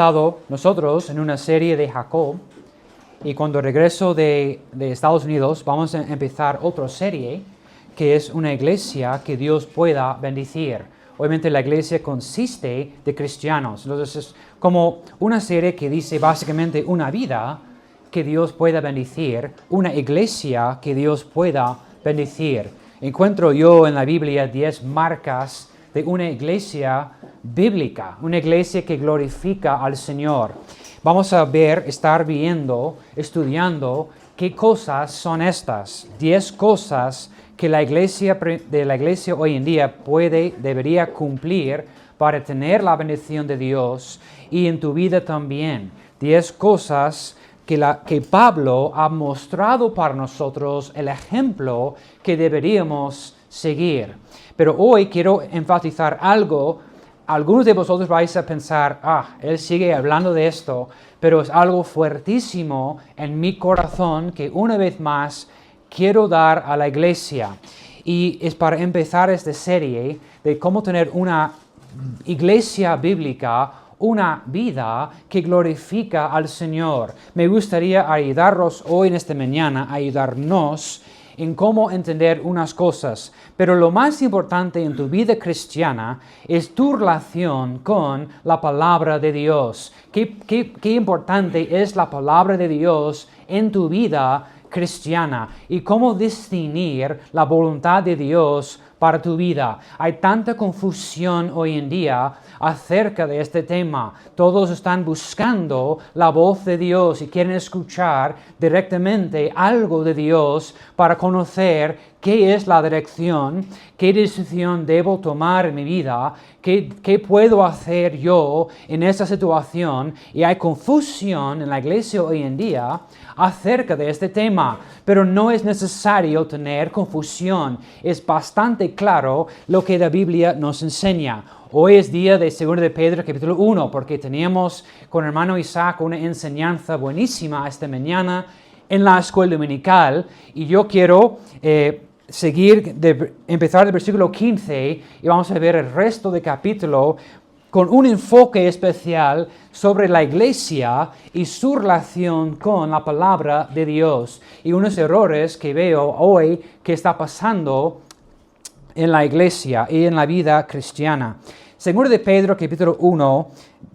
Estado nosotros en una serie de Jacob y cuando regreso de Estados Unidos vamos a empezar otra serie que es una iglesia que Dios pueda bendecir. Obviamente la iglesia consiste de cristianos, entonces es como una serie que dice básicamente una vida que Dios pueda bendecir, una iglesia que Dios pueda bendecir. Encuentro yo en la Biblia 10 marcas de una iglesia bíblica, una iglesia que glorifica al Señor. Vamos a estar viendo, estudiando qué cosas son estas. 10 cosas que la iglesia hoy en día debería cumplir para tener la bendición de Dios y en tu vida también. 10 cosas que Pablo ha mostrado para nosotros el ejemplo que deberíamos seguir. Pero hoy quiero enfatizar algo. Algunos de vosotros vais a pensar, él sigue hablando de esto, pero es algo fuertísimo en mi corazón que una vez más quiero dar a la iglesia. Y es para empezar esta serie de cómo tener una iglesia bíblica, una vida que glorifica al Señor. Me gustaría ayudaros hoy en esta mañana, ayudarnos en cómo entender unas cosas. Pero lo más importante en tu vida cristiana es tu relación con la palabra de Dios. Qué importante es la palabra de Dios en tu vida cristiana y cómo discernir la voluntad de Dios para tu vida. Hay tanta confusión hoy en día acerca de este tema. Todos están buscando la voz de Dios y quieren escuchar directamente algo de Dios para conocer qué es la dirección, qué decisión debo tomar en mi vida, qué puedo hacer yo en esta situación. Y hay confusión en la iglesia hoy en día acerca de este tema, pero no es necesario tener confusión. Es bastante claro lo que la Biblia nos enseña. Hoy es día de 2 de Pedro capítulo 1, porque teníamos con el hermano Isaac una enseñanza buenísima esta mañana en la escuela dominical, y yo quiero empezar del versículo 15 y vamos a ver el resto del capítulo con un enfoque especial sobre la iglesia y su relación con la palabra de Dios y unos errores que veo hoy que está pasando en la iglesia y en la vida cristiana. 2 de Pedro capítulo 1,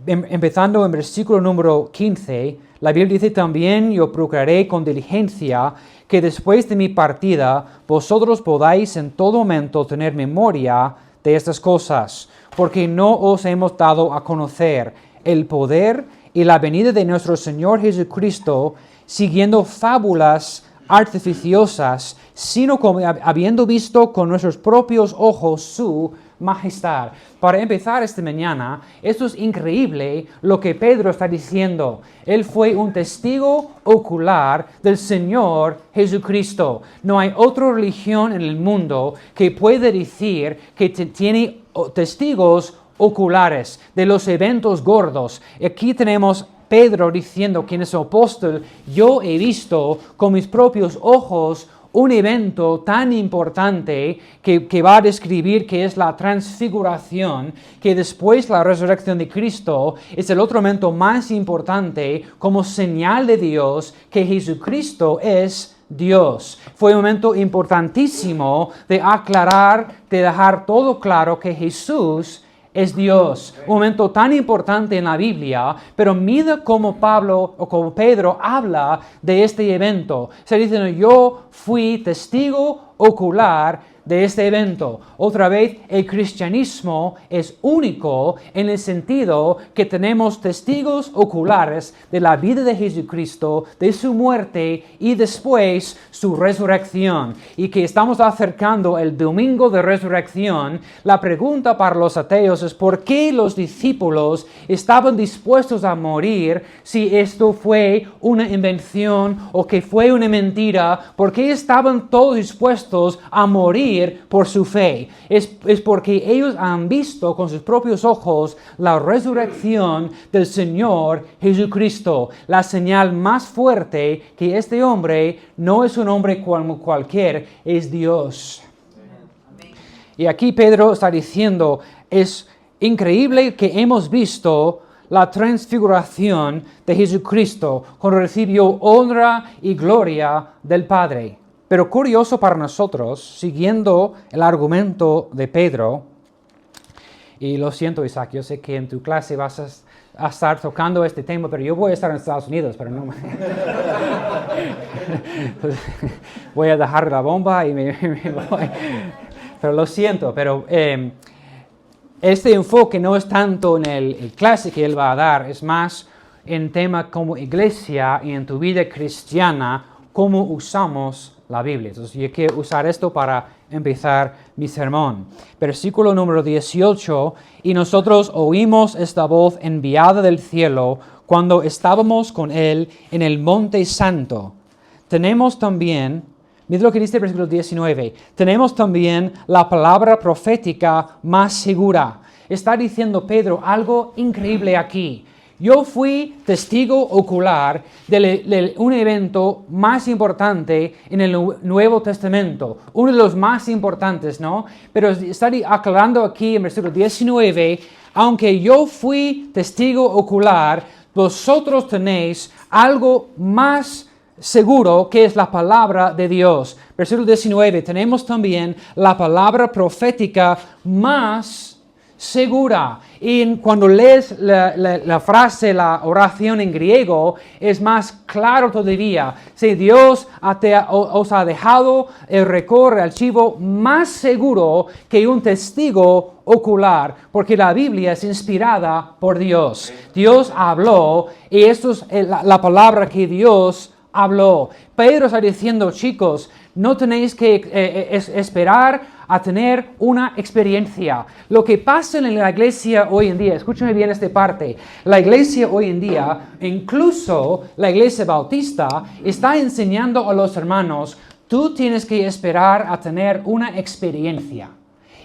empezando en versículo número 15, la Biblia dice: también yo procuraré con diligencia que después de mi partida vosotros podáis en todo momento tener memoria de estas cosas, porque no os hemos dado a conocer el poder y la venida de nuestro Señor Jesucristo siguiendo fábulas artificiosas, sino como habiendo visto con nuestros propios ojos su majestad. Para empezar esta mañana, esto es increíble lo que Pedro está diciendo. Él fue un testigo ocular del Señor Jesucristo. No hay otra religión en el mundo que puede decir que tiene testigos oculares de los eventos gordos. Aquí tenemos Pedro diciendo, quien es apóstol: yo he visto con mis propios ojos un evento tan importante que va a describir que es la transfiguración, que después la resurrección de Cristo es el otro momento más importante como señal de Dios que Jesucristo es Dios. Fue un momento importantísimo de aclarar, de dejar todo claro que Jesús es Dios. Un momento tan importante en la Biblia, pero mira cómo Pedro habla de este evento. Se dice: yo fui testigo ocular de este evento. Otra vez, el cristianismo es único en el sentido que tenemos testigos oculares de la vida de Jesucristo, de su muerte y después su resurrección. Y que estamos acercando el domingo de resurrección. La pregunta para los ateos es: ¿por qué los discípulos estaban dispuestos a morir si esto fue una invención o que fue una mentira? ¿Por qué estaban todos dispuestos a morir por su fe? Es porque ellos han visto con sus propios ojos la resurrección del Señor Jesucristo. La señal más fuerte que este hombre no es un hombre como cualquier, es Dios. Y aquí Pedro está diciendo, es increíble que hemos visto la transfiguración de Jesucristo, cuando recibió honra y gloria del Padre. Pero curioso para nosotros, siguiendo el argumento de Pedro, y lo siento, Isaac, yo sé que en tu clase vas a estar tocando este tema, pero yo voy a estar en Estados Unidos, pero no. Entonces, voy a dejar la bomba y me voy. Pero lo siento, pero este enfoque no es tanto en el clase que él va a dar, es más en tema como iglesia y en tu vida cristiana, cómo usamos la Biblia. Entonces yo quiero usar esto para empezar mi sermón. Versículo número 18, y nosotros oímos esta voz enviada del cielo cuando estábamos con él en el monte santo. Tenemos también, mira lo que dice el versículo 19, tenemos también la palabra profética más segura. Está diciendo Pedro algo increíble aquí. Yo fui testigo ocular de un evento más importante en el Nuevo Testamento, uno de los más importantes, ¿no? Pero está aclarando aquí en versículo 19, aunque yo fui testigo ocular, vosotros tenéis algo más seguro que es la palabra de Dios. Versículo 19, tenemos también la palabra profética más segura. Y cuando lees la frase, la oración en griego, es más claro todavía. Si Dios os ha dejado el archivo más seguro que un testigo ocular, porque la Biblia es inspirada por Dios. Dios habló y esto es la palabra que Dios habló. Pedro está diciendo, chicos, no tenéis que esperar a tener una experiencia. Lo que pasa en la iglesia hoy en día, escúchame bien esta parte, la iglesia hoy en día, incluso la iglesia bautista, está enseñando a los hermanos, tú tienes que esperar a tener una experiencia.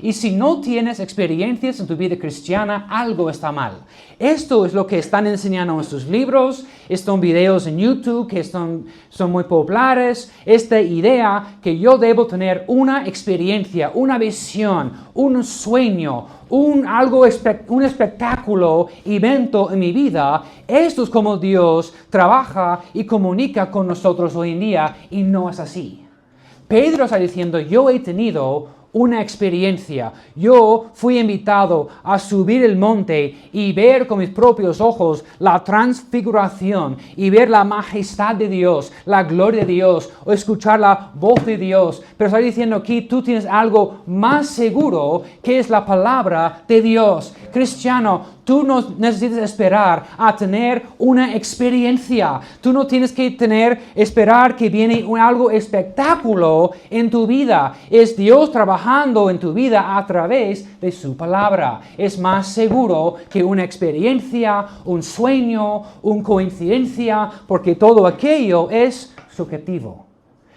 Y si no tienes experiencias en tu vida cristiana, algo está mal. Esto es lo que están enseñando en sus libros, están videos en YouTube que son muy populares. Esta idea que yo debo tener una experiencia, una visión, un sueño, un espectáculo, evento en mi vida. Esto es como Dios trabaja y comunica con nosotros hoy en día y no es así. Pedro está diciendo, yo he tenido una experiencia. Yo fui invitado a subir el monte y ver con mis propios ojos la transfiguración y ver la majestad de Dios, la gloria de Dios, o escuchar la voz de Dios. Pero está diciendo aquí, tú tienes algo más seguro que es la palabra de Dios. Cristiano, tú no necesitas esperar a tener una experiencia. Tú no tienes que esperar que viene algo espectáculo en tu vida. Es Dios trabajando en tu vida a través de su palabra. Es más seguro que una experiencia, un sueño, una coincidencia, porque todo aquello es subjetivo.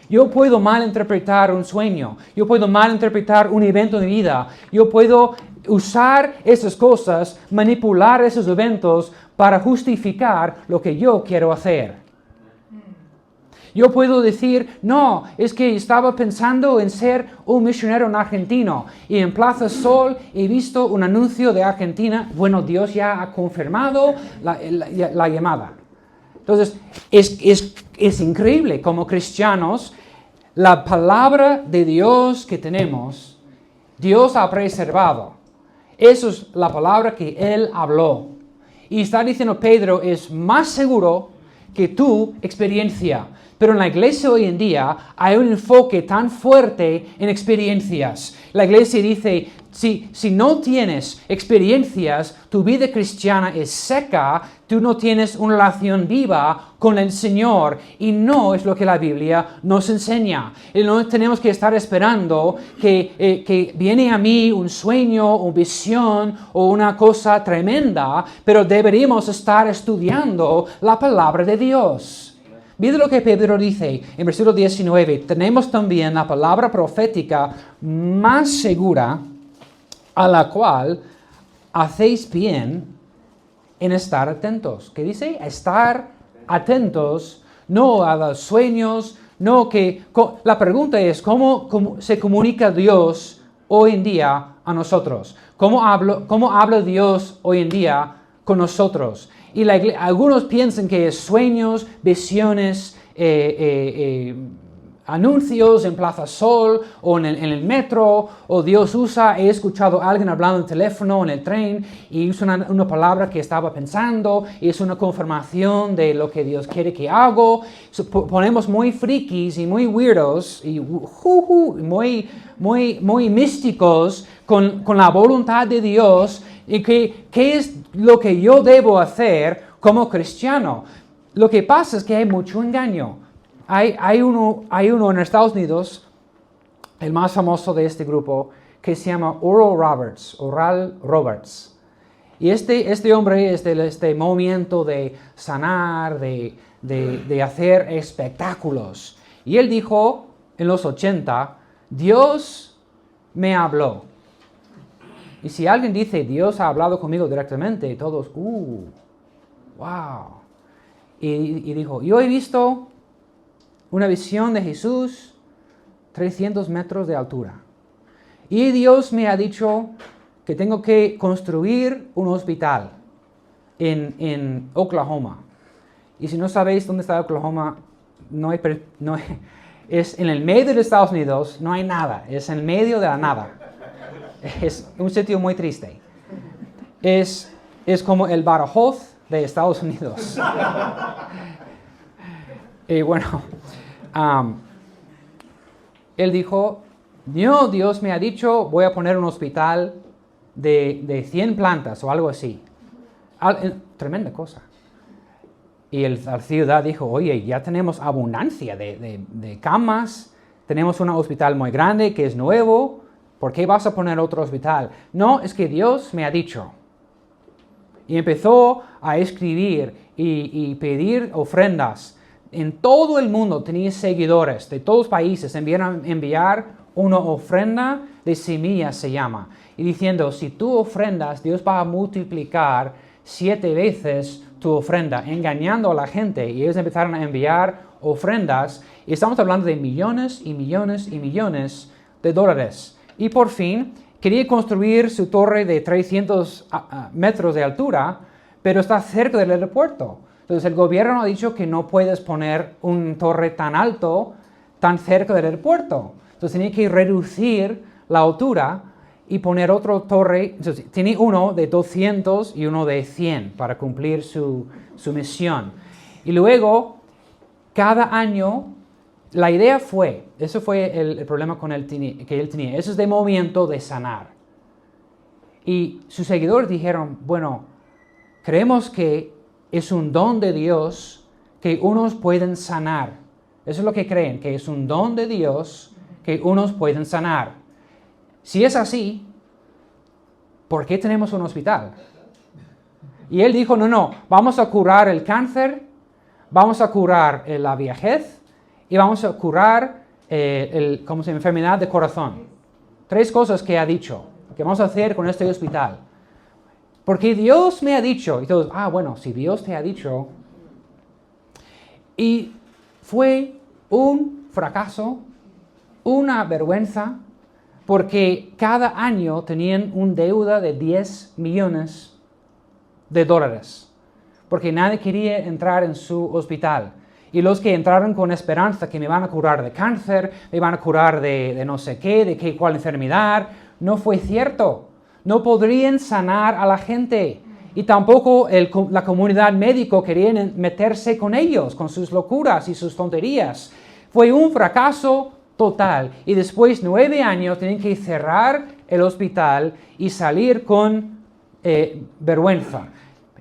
Yo puedo malinterpretar un sueño. Yo puedo malinterpretar un evento de vida. Yo puedo usar esas cosas, manipular esos eventos para justificar lo que yo quiero hacer. Yo puedo decir, no, es que estaba pensando en ser un misionero en Argentina y en Plaza Sol he visto un anuncio de Argentina. Bueno, Dios ya ha confirmado la llamada. Entonces, es increíble como cristianos, la palabra de Dios que tenemos, Dios ha preservado. Eso es la palabra que Él habló. Y está diciendo Pedro, es más seguro que tu experiencia. Pero en la iglesia hoy en día hay un enfoque tan fuerte en experiencias. La iglesia dice, si no tienes experiencias, tu vida cristiana es seca, tú no tienes una relación viva con el Señor. Y no es lo que la Biblia nos enseña. Y no tenemos que estar esperando que viene a mí un sueño, una visión o una cosa tremenda, pero deberíamos estar estudiando la palabra de Dios. Mira lo que Pedro dice en versículo 19. Tenemos también la palabra profética más segura, a la cual hacéis bien en estar atentos. ¿Qué dice? Estar atentos, no a los sueños, no que... La pregunta es, ¿cómo se comunica Dios hoy en día a nosotros? ¿Cómo habla Dios hoy en día con nosotros. Y algunos piensan que es sueños, visiones, anuncios en Plaza Sol o en el metro, o Dios he escuchado a alguien hablando en el teléfono, en el tren, y usa una palabra que estaba pensando, y es una confirmación de lo que Dios quiere que haga. Ponemos muy frikis y muy weirdos, y muy místicos con la voluntad de Dios, y qué es lo que yo debo hacer como cristiano. Lo que pasa es que hay mucho engaño. Hay uno en Estados Unidos, el más famoso de este grupo, que se llama Oral Roberts. Y este hombre es de este movimiento de sanar, de hacer espectáculos. Y él dijo en los 80, Dios me habló. Y si alguien dice, Dios ha hablado conmigo directamente, todos, wow. Y dijo, yo he visto una visión de Jesús, 300 metros de altura. Y Dios me ha dicho que tengo que construir un hospital en Oklahoma. Y si no sabéis dónde está Oklahoma, es en el medio de Estados Unidos, no hay nada, es en el medio de la nada. Es un sitio muy triste. Es como el Badajoz de Estados Unidos. Y bueno, él dijo, Dios me ha dicho, voy a poner un hospital de 100 plantas o algo así. Tremenda cosa. Y la ciudad dijo, oye, ya tenemos abundancia de camas, tenemos un hospital muy grande que es nuevo, ¿por qué vas a poner otro hospital? No, es que Dios me ha dicho. Y empezó a escribir y pedir ofrendas. En todo el mundo tenía seguidores de todos los países, enviar una ofrenda de semillas, se llama. Y diciendo, si tú ofrendas, Dios va a multiplicar 7 veces tu ofrenda, engañando a la gente. Y ellos empezaron a enviar ofrendas. Y estamos hablando de millones y millones y millones de dólares. Y por fin, quería construir su torre de 300 metros de altura, pero está cerca del aeropuerto. Entonces el gobierno ha dicho que no puedes poner una torre tan alto, tan cerca del aeropuerto. Entonces tenía que reducir la altura y poner otra torre. Entonces tiene uno de 200 y uno de 100 para cumplir su misión. Y luego, cada año, la idea fue, eso fue el problema que él tenía, eso es de movimiento de sanar. Y sus seguidores dijeron, bueno, creemos que es un don de Dios que unos pueden sanar. Eso es lo que creen, que es un don de Dios que unos pueden sanar. Si es así, ¿por qué tenemos un hospital? Y él dijo, no, vamos a curar el cáncer, vamos a curar la viejez y vamos a curar enfermedad de corazón. 3 cosas que ha dicho, que vamos a hacer con este hospital. Porque Dios me ha dicho, y todos, bueno, si Dios te ha dicho. Y fue un fracaso, una vergüenza, porque cada año tenían una deuda de 10 millones de dólares, porque nadie quería entrar en su hospital. Y los que entraron con esperanza que me van a curar de cáncer, me van a curar de no sé qué, de cuál enfermedad, no fue cierto. No podrían sanar a la gente. Y tampoco la comunidad médica quería meterse con ellos, con sus locuras y sus tonterías. Fue un fracaso total. Y después 9 años tienen que cerrar el hospital y salir con vergüenza.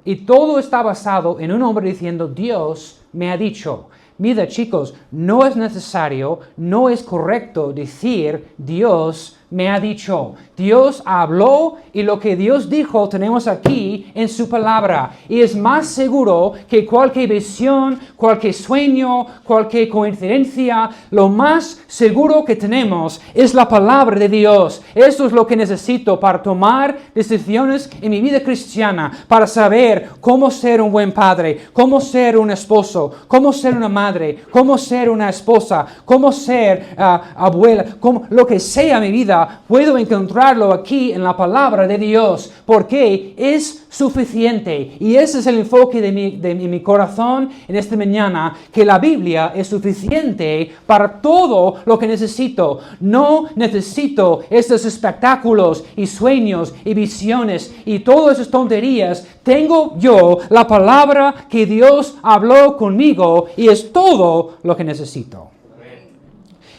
Y todo está basado en un hombre diciendo, Dios me ha dicho. Mira, chicos, no es necesario, no es correcto decir Dios me ha dicho. Dios habló y lo que Dios dijo tenemos aquí en su palabra. Y es más seguro que cualquier visión, cualquier sueño, cualquier coincidencia. Lo más seguro que tenemos es la palabra de Dios. Eso es lo que necesito para tomar decisiones en mi vida cristiana, para saber cómo ser un buen padre, cómo ser un esposo, cómo ser una madre, cómo ser una esposa, cómo ser abuela, lo que sea mi vida. Puedo encontrar encontrarlo aquí en la palabra de Dios, porque es suficiente. Y ese es el enfoque de mi corazón en esta mañana, que la Biblia es suficiente para todo lo que necesito. No necesito estos espectáculos y sueños y visiones y todas esas tonterías. Tengo yo la palabra que Dios habló conmigo y es todo lo que necesito.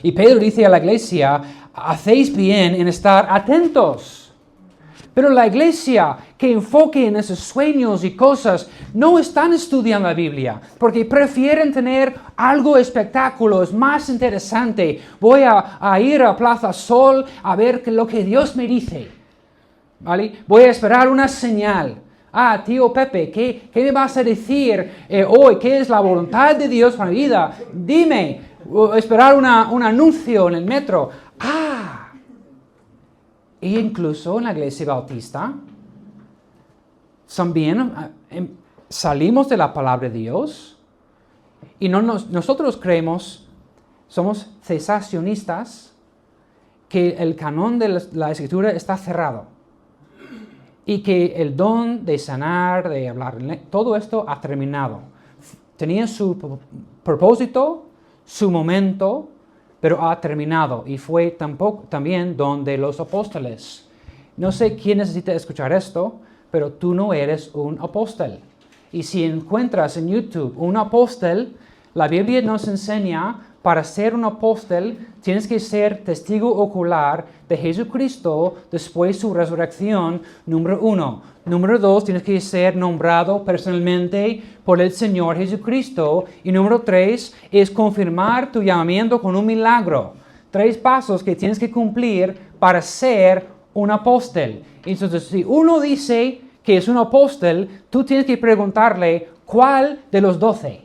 Y Pedro dice a la iglesia, hacéis bien en estar atentos. Pero la iglesia que enfoque en esos sueños y cosas no están estudiando la Biblia porque prefieren tener algo espectáculo, es más interesante. Voy a ir a Plaza Sol a ver lo que Dios me dice. ¿Vale? Voy a esperar una señal. Tío Pepe, ¿qué me vas a decir hoy? ¿Qué es la voluntad de Dios para mi vida? Dime. Esperar un anuncio en el metro. Y incluso en la iglesia bautista, también salimos de la palabra de Dios y nosotros creemos, somos cesacionistas, que el canon de la Escritura está cerrado y que el don de sanar, de hablar, todo esto ha terminado. Tenía su propósito, su momento, pero ha terminado y fue también don de los apóstoles. No sé quién necesita escuchar esto, pero tú no eres un apóstol. Y si encuentras en YouTube un apóstol, la Biblia nos enseña, para ser un apóstol tienes que ser testigo ocular de Jesucristo después de su resurrección, número 1. Número 2, tienes que ser nombrado personalmente por el Señor Jesucristo. Y número 3, es confirmar tu llamamiento con un milagro. 3 pasos que tienes que cumplir para ser un apóstol. Entonces, si uno dice que es un apóstol, tú tienes que preguntarle, ¿cuál de los 12?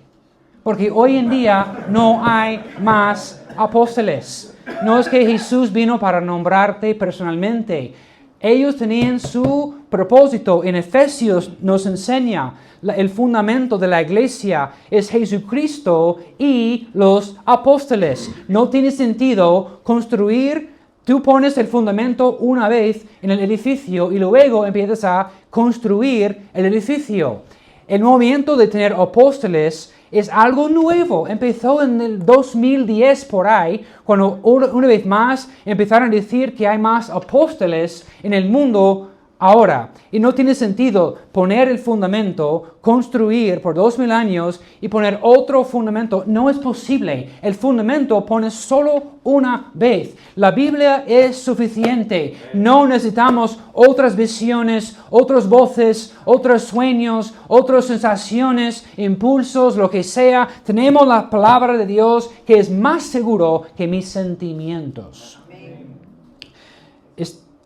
Porque hoy en día no hay más apóstoles. No es que Jesús vino para nombrarte personalmente. Ellos tenían su propósito. En Efesios nos enseña el fundamento de la iglesia es Jesucristo y los apóstoles. No tiene sentido construir. Tú pones el fundamento una vez en el edificio y luego empiezas a construir el edificio. El movimiento de tener apóstoles es algo nuevo. Empezó en el 2010 por ahí, cuando una vez más empezaron a decir que hay más apóstoles en el mundo ahora. Y no tiene sentido poner el fundamento, construir por 2000 años y poner otro fundamento. No es posible. El fundamento pones solo una vez. La Biblia es suficiente. No necesitamos otras visiones, otras voces, otros sueños, otras sensaciones, impulsos, lo que sea. Tenemos la palabra de Dios que es más seguro que mis sentimientos.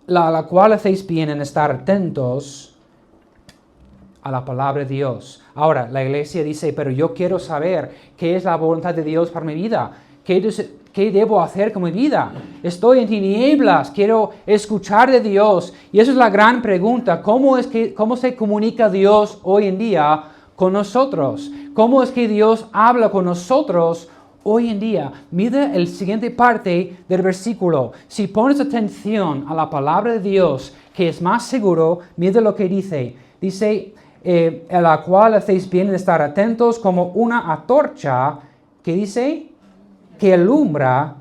La cual hacéis bien en estar atentos a la palabra de Dios. Ahora, la iglesia dice, pero yo quiero saber qué es la voluntad de Dios para mi vida. ¿Qué debo hacer con mi vida? Estoy en tinieblas, quiero escuchar de Dios. Y esa es la gran pregunta. ¿Cómo se comunica Dios hoy en día con nosotros? ¿Cómo es que Dios habla con nosotros hoy en día? Mira el siguiente parte del versículo. Si pones atención a la palabra de Dios, que es más seguro, mira lo que dice. Dice, a la cual hacéis bien en estar atentos como una antorcha, que dice, que alumbra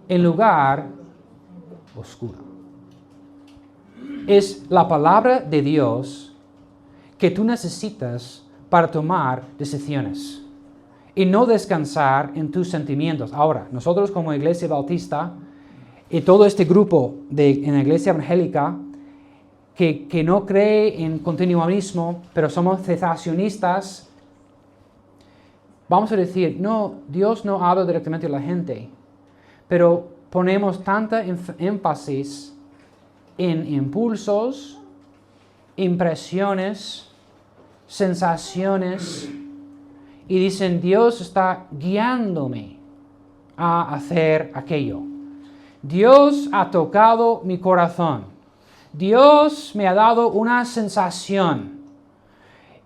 en lugar oscuro. Es la palabra de Dios que tú necesitas para tomar decisiones y no descansar en tus sentimientos. Ahora, nosotros como Iglesia Bautista y todo este grupo en la Iglesia Evangélica que no cree en continuismo, pero somos cesacionistas, vamos a decir, no, Dios no habla directamente a la gente, pero ponemos tanta énfasis en impulsos, impresiones, sensaciones, y dicen, Dios está guiándome a hacer aquello. Dios ha tocado mi corazón. Dios me ha dado una sensación.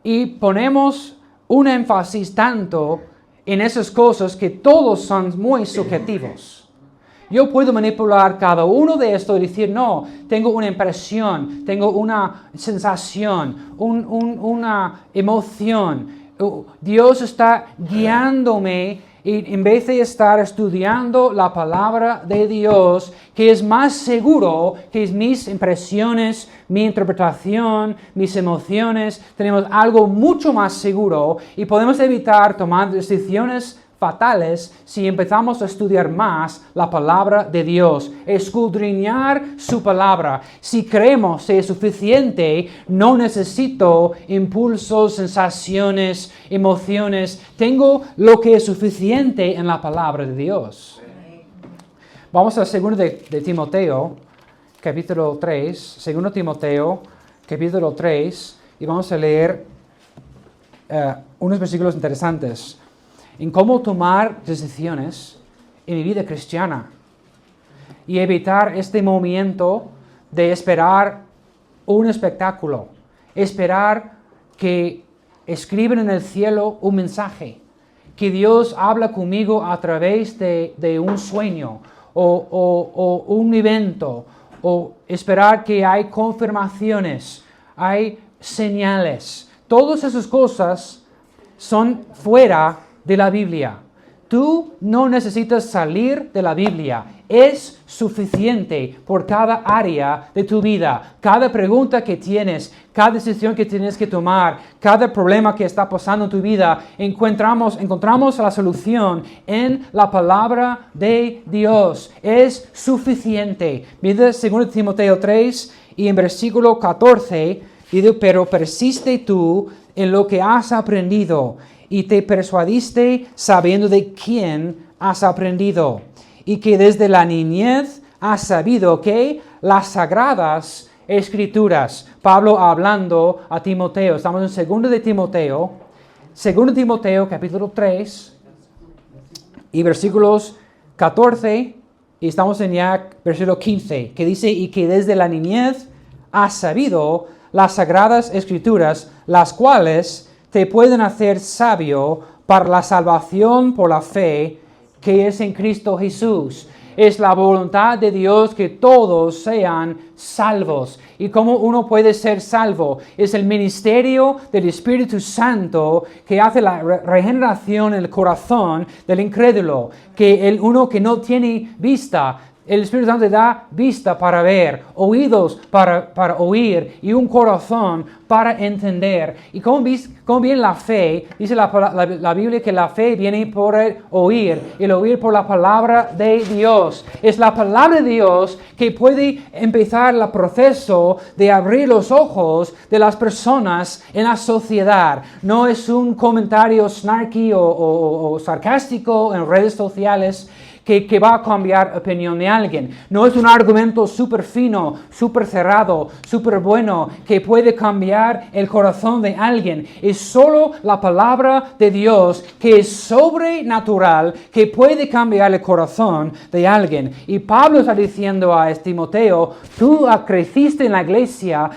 Y ponemos un énfasis tanto en esas cosas que todos son muy subjetivos. Yo puedo manipular cada uno de estos y decir, no, tengo una impresión, tengo una sensación, una emoción. Dios está guiándome y en vez de estar estudiando la palabra de Dios, que es más seguro que mis impresiones, mi interpretación, mis emociones, tenemos algo mucho más seguro y podemos evitar tomar decisiones fatales si empezamos a estudiar más la palabra de Dios, escudriñar su palabra. Si creemos que es suficiente, no necesito impulsos, sensaciones, emociones. Tengo lo que es suficiente en la palabra de Dios. Vamos a 2 de Timoteo, capítulo 3, 2 Timoteo, capítulo 3, y vamos a leer unos versículos interesantes en cómo tomar decisiones en mi vida cristiana y evitar este momento de esperar un espectáculo, esperar que escriban en el cielo un mensaje, que Dios habla conmigo a través de un sueño o un evento, o esperar que hay confirmaciones, hay señales. Todas esas cosas son fuera de la Biblia. Tú no necesitas salir de la Biblia. Es suficiente por cada área de tu vida. Cada pregunta que tienes, cada decisión que tienes que tomar, cada problema que está pasando en tu vida, encontramos la solución en la palabra de Dios. Es suficiente. Mira 2 Timoteo 3 y en versículo 14, dice, pero persiste tú en lo que has aprendido y te persuadiste sabiendo de quién has aprendido, y que desde la niñez has sabido que las sagradas escrituras. Pablo hablando a Timoteo. Estamos en 2 de Timoteo, 2 Timoteo capítulo 3 y versículos 14, y estamos en ya versículo 15, que dice, y que desde la niñez has sabido las sagradas escrituras, las cuales te pueden hacer sabio para la salvación por la fe que es en Cristo Jesús. Es la voluntad de Dios que todos sean salvos. ¿Y cómo uno puede ser salvo? Es el ministerio del Espíritu Santo que hace la regeneración en el corazón del incrédulo. Que uno que no tiene vista, el Espíritu Santo le da vista para ver, oídos para oír y un corazón para entender. ¿Y cómo viene la fe? Dice la Biblia que la fe viene por el oír, y el oír por la palabra de Dios. Es la palabra de Dios que puede empezar el proceso de abrir los ojos de las personas en la sociedad. No es un comentario snarky o sarcástico en redes sociales que va a cambiar opinión de alguien. No es un argumento súper fino, súper cerrado, súper bueno, que puede cambiar el corazón de alguien. Es solo la palabra de Dios que es sobrenatural, que puede cambiar el corazón de alguien. Y Pablo está diciendo a Timoteo, tú creciste en la iglesia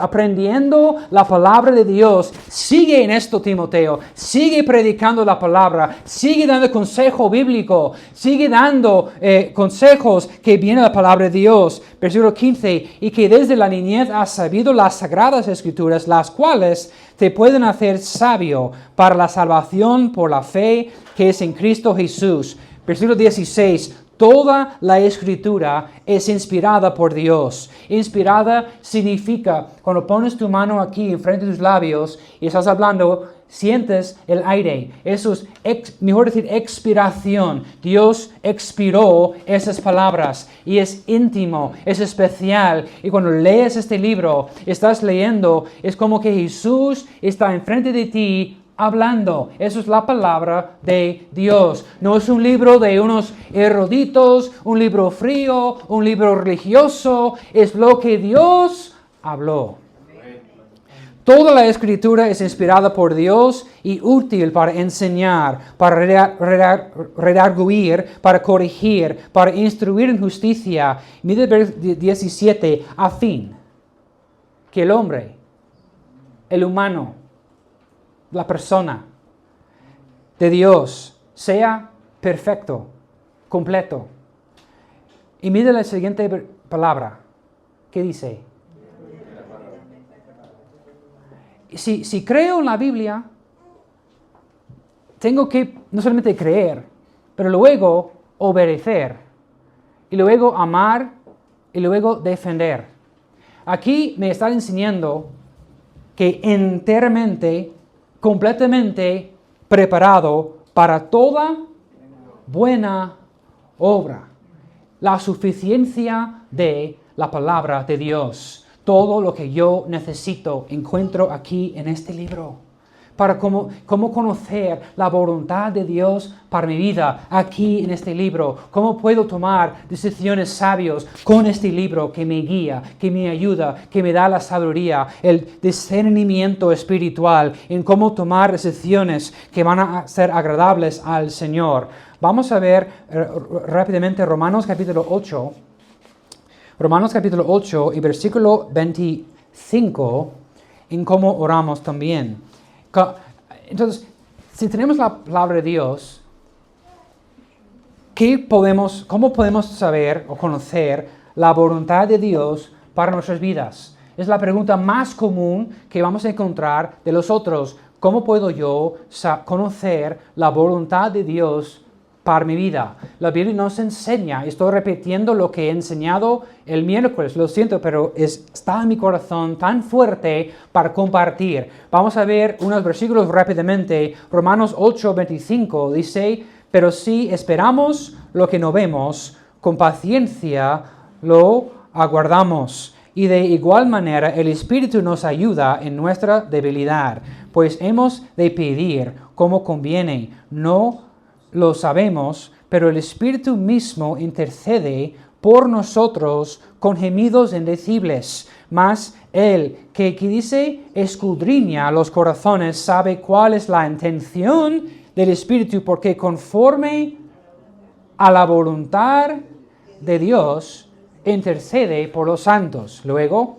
aprendiendo la palabra de Dios. Sigue en esto, Timoteo. Sigue predicando la palabra. Sigue dando consejo bíblico. Sigue dando consejos que viene la palabra de Dios. Versículo 15, y que desde la niñez has sabido las sagradas escrituras, las cuales te pueden hacer sabio para la salvación por la fe que es en Cristo Jesús. Versículo 16, toda la escritura es inspirada por Dios. Inspirada significa, cuando pones tu mano aquí enfrente de tus labios y estás hablando, sientes el aire. Eso es, mejor decir, expiración. Dios expiró esas palabras y es íntimo, es especial. Y cuando lees este libro, estás leyendo, es como que Jesús está enfrente de ti hablando. Eso es la palabra de Dios. No es un libro de unos eruditos, un libro frío, un libro religioso. Es lo que Dios habló. Toda la escritura es inspirada por Dios y útil para enseñar, para redarguir, para corregir, para instruir en justicia. Mira el versículo 17, a fin que el hombre, el humano, la persona de Dios sea perfecto, completo, Y mire la siguiente palabra. ¿Qué dice? Si creo en la Biblia, tengo que no solamente creer, pero luego obedecer, y luego amar, y luego defender. Aquí me está enseñando que enteramente, completamente preparado para toda buena obra. La suficiencia de la palabra de Dios. Todo lo que yo necesito encuentro aquí en este libro. Para cómo conocer la voluntad de Dios para mi vida aquí en este libro. Cómo puedo tomar decisiones sabias con este libro que me guía, que me ayuda, que me da la sabiduría, el discernimiento espiritual en cómo tomar decisiones que van a ser agradables al Señor. Vamos a ver rápidamente Romanos capítulo 8. Romanos capítulo 8 y versículo 25 en cómo oramos también. Entonces, si tenemos la palabra de Dios, ¿cómo podemos saber o conocer la voluntad de Dios para nuestras vidas? Es la pregunta más común que vamos a encontrar de los otros. ¿Cómo puedo yo conocer la voluntad de Dios para mi vida? La Biblia nos enseña, estoy repitiendo lo que he enseñado el miércoles, lo siento, pero está en mi corazón tan fuerte para compartir. Vamos a ver unos versículos rápidamente. Romanos 8:25 dice, pero si esperamos lo que no vemos, con paciencia lo aguardamos. Y de igual manera el Espíritu nos ayuda en nuestra debilidad, pues hemos de pedir como conviene, no lo sabemos, pero el Espíritu mismo intercede por nosotros con gemidos indecibles. Mas Él, que dice, escudriña los corazones, sabe cuál es la intención del Espíritu, porque conforme a la voluntad de Dios, intercede por los santos. Luego,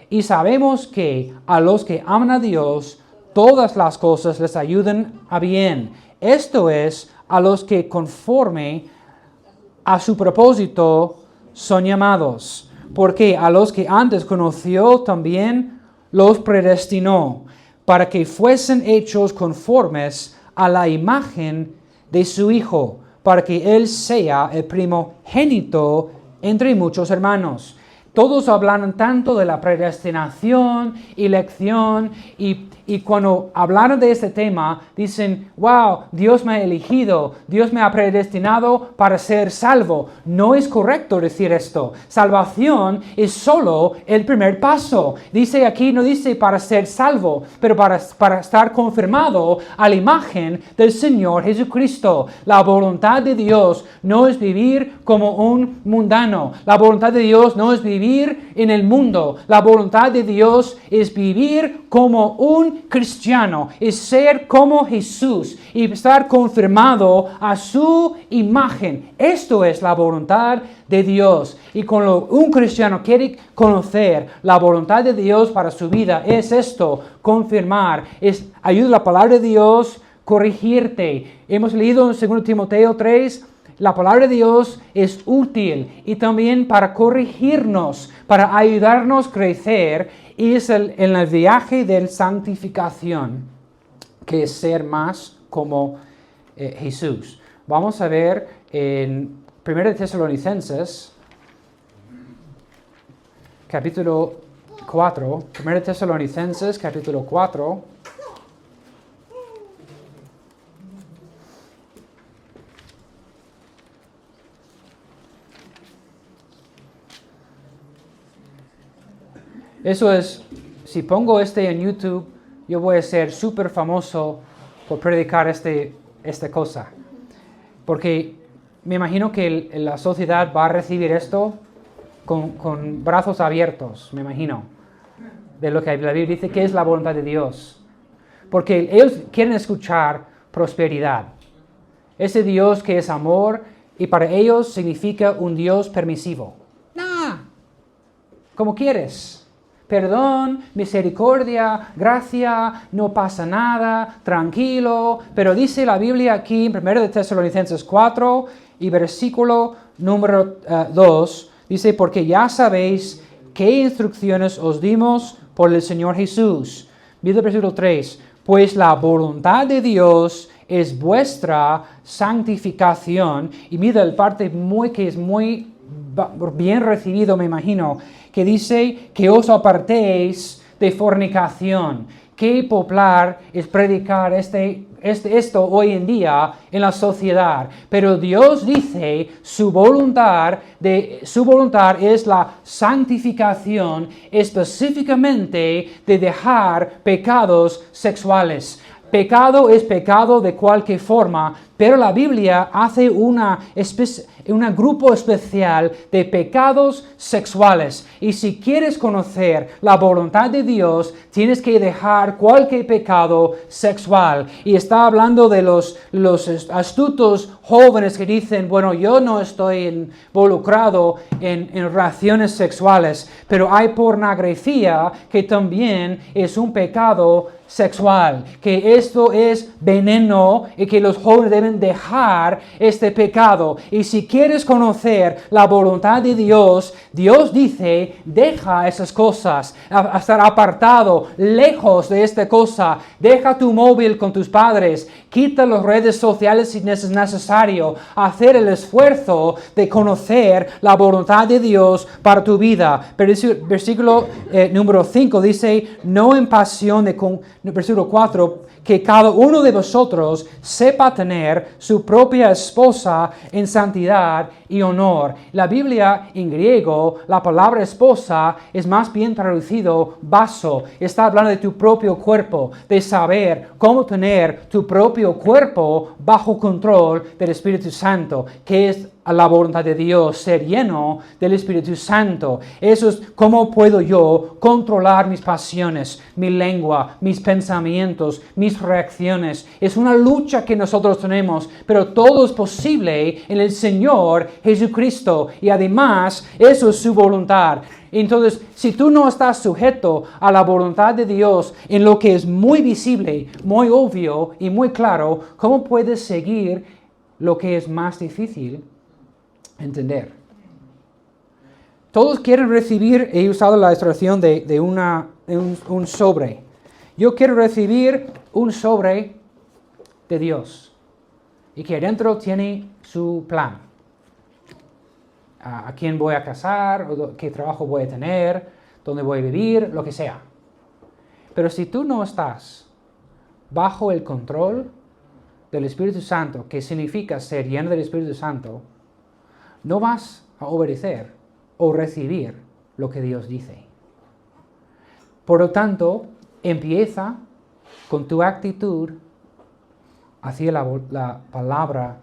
y sabemos que a los que aman a Dios, todas las cosas les ayudan a bien. Esto es, a los que conforme a su propósito son llamados, porque a los que antes conoció también los predestinó, para que fuesen hechos conformes a la imagen de su Hijo, para que Él sea el primogénito entre muchos hermanos. Todos hablan tanto de la predestinación, elección, y cuando hablan de este tema, dicen, wow, Dios me ha elegido, Dios me ha predestinado para ser salvo. No es correcto decir esto. Salvación es solo el primer paso. Dice aquí, no dice para ser salvo, pero para estar confirmado a la imagen del Señor Jesucristo. La voluntad de Dios no es vivir como un mundano. La voluntad de Dios no es vivir en el mundo. La voluntad de Dios es vivir como un cristiano, es ser como Jesús y estar confirmado a su imagen. Esto es la voluntad de Dios. Y cuando un cristiano quiere conocer la voluntad de Dios para su vida, es esto, confirmar, ayuda la palabra de Dios, corregirte. Hemos leído en 2 Timoteo 3, la palabra de Dios es útil y también para corregirnos, para ayudarnos a crecer, y es en el viaje de santificación, que es ser más como Jesús. Vamos a ver en 1 Tesalonicenses, capítulo 4, 1 Tesalonicenses, capítulo 4, eso es, si pongo en YouTube, yo voy a ser súper famoso por predicar esta cosa. Porque me imagino que la sociedad va a recibir esto con brazos abiertos, me imagino. De lo que la Biblia dice que es la voluntad de Dios. Porque ellos quieren escuchar prosperidad. Ese Dios que es amor, y para ellos significa un Dios permisivo. Como quieres. Perdón, misericordia, gracia, no pasa nada, tranquilo. Pero dice la Biblia aquí en 1 Tesalonicenses 4, Y versículo número 2 dice, porque ya sabéis qué instrucciones os dimos por el Señor Jesús. Mira el versículo 3, pues la voluntad de Dios es vuestra santificación. Y mira el parte que es muy bien recibido, me imagino, que dice que os apartéis de fornicación. Qué popular es predicar esto hoy en día en la sociedad. Pero Dios dice su voluntad es la santificación, específicamente de dejar pecados sexuales. Pecado es pecado de cualquier forma, pero la Biblia hace un grupo especial de pecados sexuales. Y si quieres conocer la voluntad de Dios, tienes que dejar cualquier pecado sexual. Y está hablando de los astutos jóvenes que dicen, bueno, yo no estoy involucrado en relaciones sexuales, pero hay pornografía que también es un pecado sexual, que esto es veneno y que los jóvenes deben dejar este pecado. Y si quieres conocer la voluntad de Dios, Dios dice, deja esas cosas, a estar apartado, lejos de esta cosa, deja tu móvil con tus padres, quita las redes sociales si es necesario, hacer el esfuerzo de conocer la voluntad de Dios para tu vida. Pero versículo número 5 dice, no en pasión versículo 4, que cada uno de vosotros sepa tener su propia esposa en santidad y honor. La Biblia en griego, la palabra esposa es más bien traducido vaso. Está hablando de tu propio cuerpo, de saber cómo tener tu propio cuerpo bajo control del Espíritu Santo, que es a la voluntad de Dios, ser lleno del Espíritu Santo. Eso es cómo puedo yo controlar mis pasiones, mi lengua, mis pensamientos, mis reacciones. Es una lucha que nosotros tenemos, pero todo es posible en el Señor Jesucristo. Y además, eso es su voluntad. Entonces, si tú no estás sujeto a la voluntad de Dios en lo que es muy visible, muy obvio y muy claro, ¿cómo puedes seguir lo que es más difícil entender? Todos quieren recibir, he usado la ilustración de un sobre. Yo quiero recibir un sobre de Dios y que adentro tiene su plan. A quién voy a casar, qué trabajo voy a tener, dónde voy a vivir, lo que sea. Pero si tú no estás bajo el control del Espíritu Santo, que significa ser lleno del Espíritu Santo, no vas a obedecer o recibir lo que Dios dice. Por lo tanto, empieza con tu actitud hacia la palabra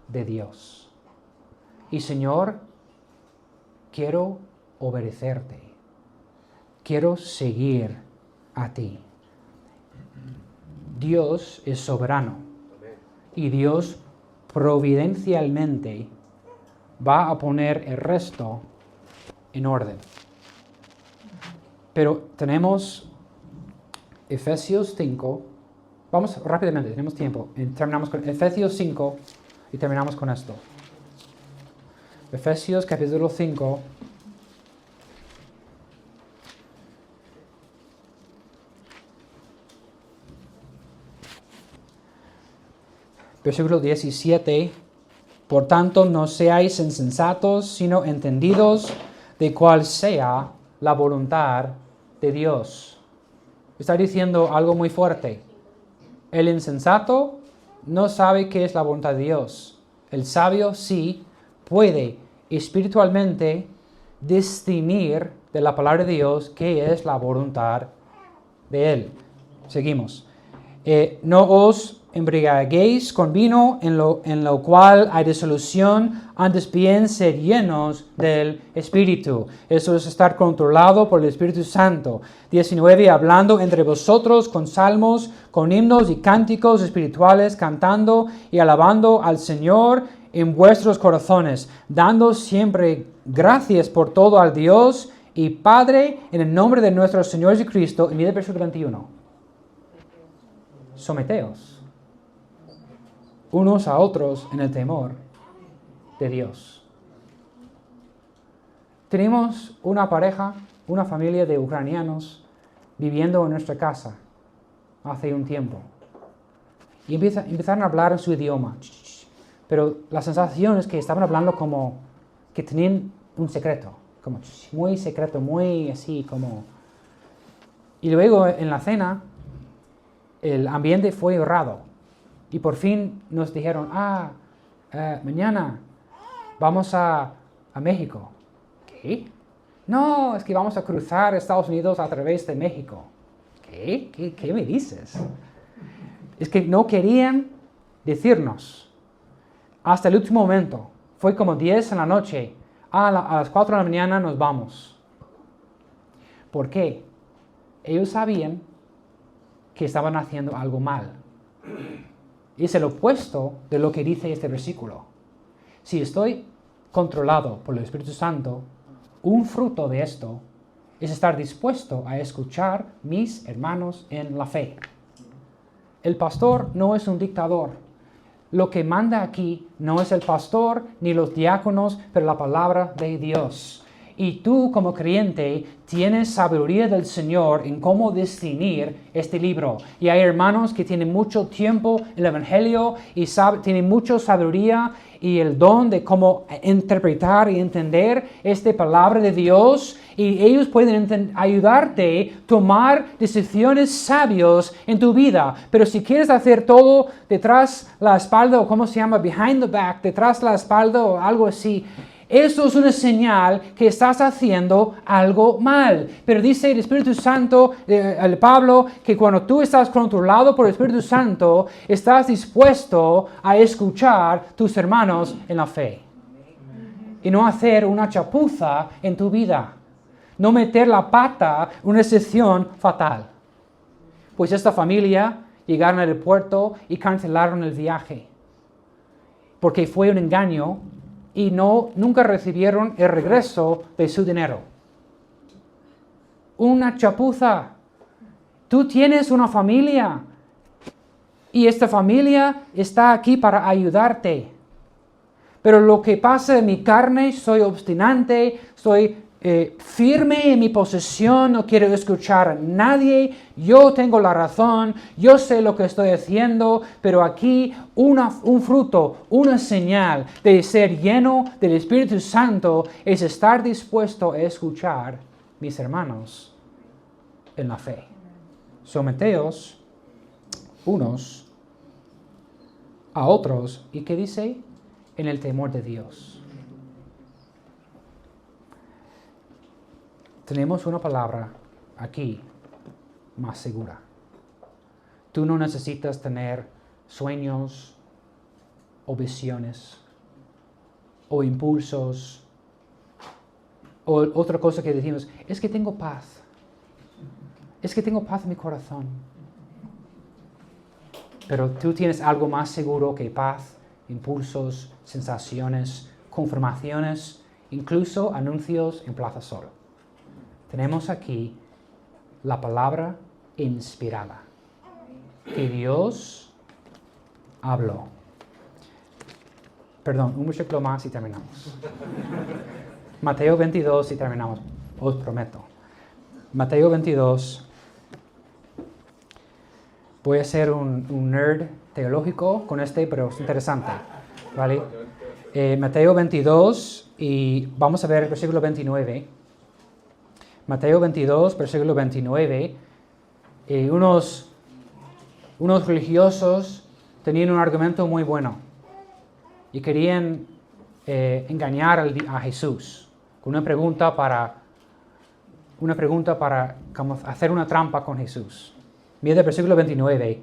de Dios. Y Señor, quiero obedecerte. Quiero seguir a ti. Dios es soberano. Y Dios providencialmente va a poner el resto en orden. Pero tenemos Efesios 5. Vamos rápidamente, tenemos tiempo. Terminamos con Efesios 5 y terminamos con esto. Efesios capítulo 5. Versículo 17. Por tanto, no seáis insensatos, sino entendidos de cuál sea la voluntad de Dios. Está diciendo algo muy fuerte. El insensato no sabe qué es la voluntad de Dios. El sabio sí puede espiritualmente discernir de la palabra de Dios qué es la voluntad de Él. Seguimos. No os embriaguéis con vino en lo cual hay disolución, antes bien sed llenos del Espíritu. Eso es estar controlado por el Espíritu Santo. 19, hablando entre vosotros con salmos, con himnos y cánticos espirituales, cantando y alabando al Señor en vuestros corazones, dando siempre gracias por todo al Dios y Padre en el nombre de nuestro Señor Jesucristo. Y mira el versículo 21. Someteos unos a otros en el temor de Dios. Tenemos una pareja, una familia de ucranianos viviendo en nuestra casa hace un tiempo. Y empezaron a hablar en su idioma. Pero la sensación es que estaban hablando como que tenían un secreto. Como muy secreto, muy así como... Y luego en la cena, el ambiente fue raro. Y por fin nos dijeron, mañana vamos a México. ¿Qué? No, es que vamos a cruzar Estados Unidos a través de México. ¿Qué? ¿Qué me dices? Es que no querían decirnos. Hasta el último momento. Fue como 10 en la noche. A las 4 de la mañana nos vamos. ¿Por qué? Ellos sabían que estaban haciendo algo mal. Es el opuesto de lo que dice este versículo. Si estoy controlado por el Espíritu Santo, un fruto de esto es estar dispuesto a escuchar mis hermanos en la fe. El pastor no es un dictador. Lo que manda aquí no es el pastor ni los diáconos, pero la palabra de Dios. Y tú como creyente tienes sabiduría del Señor en cómo discernir este libro. Y hay hermanos que tienen mucho tiempo en el Evangelio y tienen mucha sabiduría y el don de cómo interpretar y entender esta palabra de Dios. Y ellos pueden ayudarte a tomar decisiones sabias en tu vida. Pero si quieres hacer todo detrás la espalda, o cómo se llama, behind the back, detrás la espalda o algo así, eso es una señal que estás haciendo algo mal. Pero dice el Espíritu Santo, el Pablo, que cuando tú estás controlado por el Espíritu Santo, estás dispuesto a escuchar tus hermanos en la fe. Y no hacer una chapuza en tu vida. No meter la pata en una decisión fatal. Pues esta familia llegaron al aeropuerto y cancelaron el viaje. Porque fue un engaño. Y nunca recibieron el regreso de su dinero. Una chapuza. Tú tienes una familia. Y esta familia está aquí para ayudarte. Pero lo que pasa en mi carne, soy obstinante, soy firme en mi posición, no quiero escuchar a nadie, yo tengo la razón, yo sé lo que estoy haciendo, pero aquí un fruto, una señal de ser lleno del Espíritu Santo es estar dispuesto a escuchar mis hermanos en la fe. Someteos unos a otros, ¿y qué dice? En el temor de Dios. Tenemos una palabra aquí más segura. Tú no necesitas tener sueños o visiones o impulsos o otra cosa que decimos, es que tengo paz. Es que tengo paz en mi corazón. Pero tú tienes algo más seguro que paz, impulsos, sensaciones, confirmaciones, incluso anuncios en Plaza Sol. Tenemos aquí la palabra inspirada, que Dios habló. Perdón, un versículo más y terminamos. Mateo 22 y terminamos, os prometo. Mateo 22. Voy a ser un nerd teológico con pero es interesante, ¿vale? Mateo 22 y vamos a ver el versículo 29. Mateo 22, versículo 29, unos religiosos tenían un argumento muy bueno y querían engañar a Jesús con una pregunta para como hacer una trampa con Jesús. Mira el versículo 29,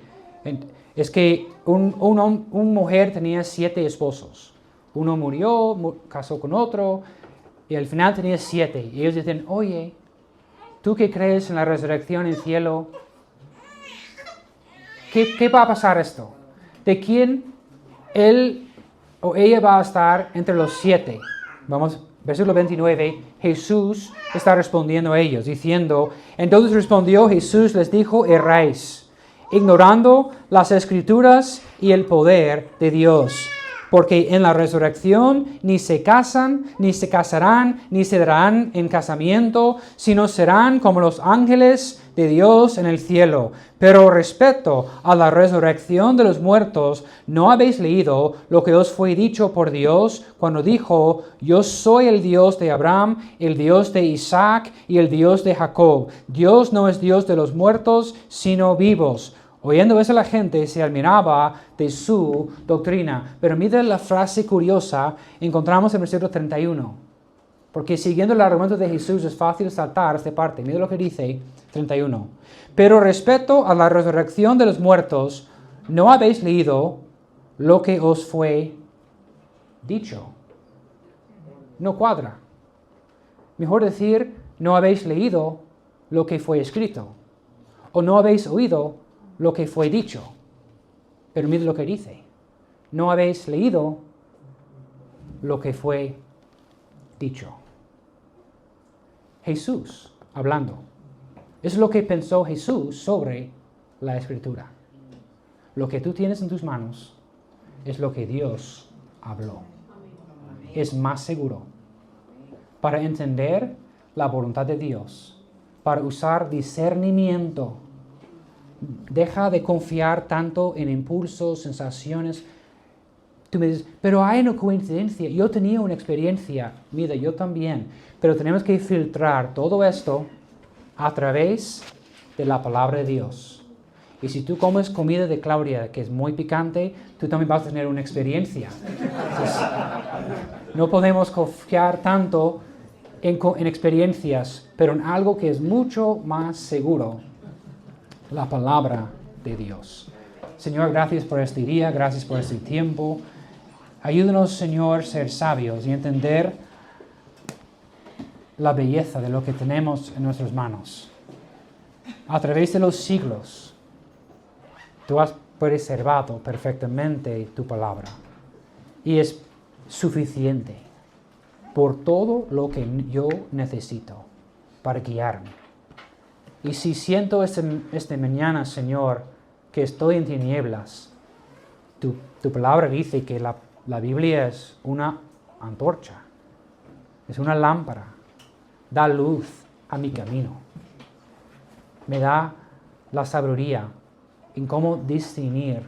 es que una mujer tenía 7 esposos. Uno murió, casó con otro y al final tenía 7. Y ellos dicen, oye, ¿tú que crees en la resurrección en el cielo? ¿Qué va a pasar esto? ¿De quién él o ella va a estar entre los 7? Vamos, versículo 29, Jesús está respondiendo a ellos, diciendo, entonces respondió Jesús, les dijo, erráis, ignorando las Escrituras y el poder de Dios. porque en la resurrección ni se casan, ni se casarán, ni se darán en casamiento, sino serán como los ángeles de Dios en el cielo. Pero respecto a la resurrección de los muertos, ¿no habéis leído lo que os fue dicho por Dios cuando dijo: yo soy el Dios de Abraham, el Dios de Isaac y el Dios de Jacob? Dios no es Dios de los muertos, sino vivos. Oyendo eso, la gente se admiraba de su doctrina. Pero mira la frase curiosa, encontramos en el versículo 31. Porque siguiendo el argumento de Jesús es fácil saltar esta parte. Mira lo que dice 31. Pero respecto a la resurrección de los muertos, ¿no habéis leído lo que os fue dicho? No cuadra. Mejor decir, no habéis leído lo que fue escrito. O no habéis oído lo que fue dicho. Pero mira lo que dice. No habéis leído lo que fue dicho. Jesús hablando. Es lo que pensó Jesús sobre la Escritura. Lo que tú tienes en tus manos es lo que Dios habló. Es más seguro para entender la voluntad de Dios, para usar discernimiento. Deja de confiar tanto en impulsos, sensaciones. Tú me dices, pero hay una coincidencia. Yo tenía una experiencia. Mira, yo también. Pero tenemos que filtrar todo esto a través de la palabra de Dios. Y si tú comes comida de Claudia, que es muy picante, tú también vas a tener una experiencia. Entonces, no podemos confiar tanto en experiencias, pero en algo que es mucho más seguro. La palabra de Dios. Señor, gracias por este día, gracias por este tiempo. Ayúdanos, Señor, a ser sabios y entender la belleza de lo que tenemos en nuestras manos. A través de los siglos, tú has preservado perfectamente tu palabra. Y es suficiente por todo lo que yo necesito para guiarme. Y si siento esta mañana, Señor, que estoy en tinieblas, tu palabra dice que la Biblia es una antorcha, es una lámpara, da luz a mi camino. Me da la sabiduría en cómo discernir,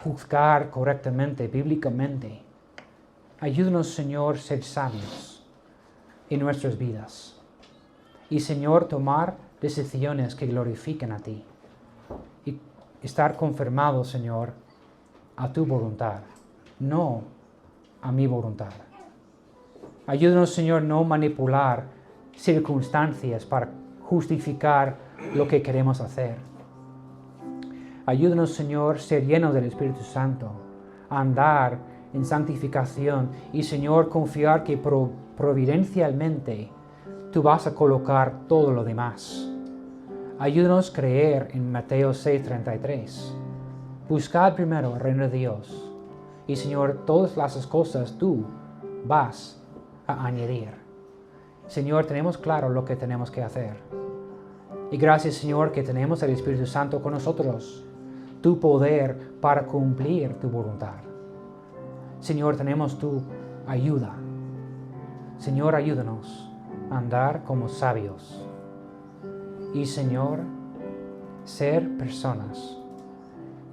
juzgar correctamente, bíblicamente. Ayúdanos, Señor, a ser sabios en nuestras vidas. Y, Señor, tomar decisiones que glorifiquen a ti. Y estar confirmados, Señor, a tu voluntad, no a mi voluntad. Ayúdanos, Señor, no manipular circunstancias para justificar lo que queremos hacer. Ayúdanos, Señor, ser llenos del Espíritu Santo, a andar en santificación y, Señor, confiar que providencialmente tú vas a colocar todo lo demás. Ayúdanos a creer en Mateo 6:33. Buscad primero el reino de Dios. Y, Señor, todas las cosas tú vas a añadir. Señor, tenemos claro lo que tenemos que hacer. Y gracias, Señor, que tenemos el Espíritu Santo con nosotros. Tu poder para cumplir tu voluntad. Señor, tenemos tu ayuda. Señor, ayúdanos a andar como sabios. Y, Señor, ser personas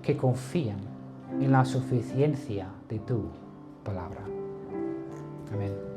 que confían en la suficiencia de tu palabra. Amén.